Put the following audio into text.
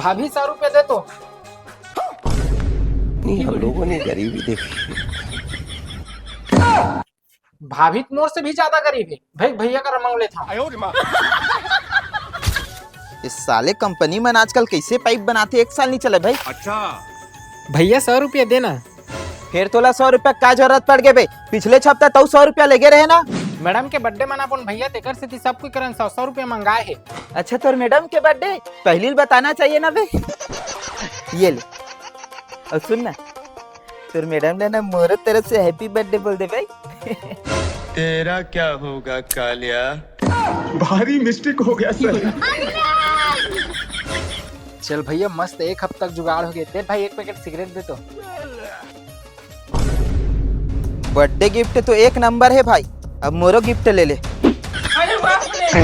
भाभी 100 रुपये दे तो। नहीं, हम लोगों ने गरीबी देखी। भाभी मोर से भी ज्यादा गरीब है भाई, भैया का मांग लेता हूँ। इस साले कंपनी में आजकल कैसे पाइप बनाते 1 साल नहीं चले भाई। अच्छा भैया 100 रुपये देना। फिर तोला 100 रुपया का जरूरत पड़ गए भाई, पिछले हफ्ता तो 100 रुपया लेगे रहे ना। मैडम के बर्थडे मना अपन भैया तेकर से सब कोई करन 100 रुपये मंगाए है। अच्छा तोर मैडम के बर्थडे पहले बताना चाहिए ना भाई। ये ले और सुन ना, तोर मैडम ने ना मोर तरफ से हैप्पी बर्थडे बोल दे भाई। तेरा क्या होगा कालिया? भारी मिस्टेक हो गया सर। चल भैया मस्त 1 हफ्ता तक जुगाड़ हो गए। दे भाई 1 पैकेट सिगरेट दे तो। बर्थडे गिफ्ट तो 1 नंबर है भाई, अब मोरो गिफ्ट ले ले। अरे बाप रे।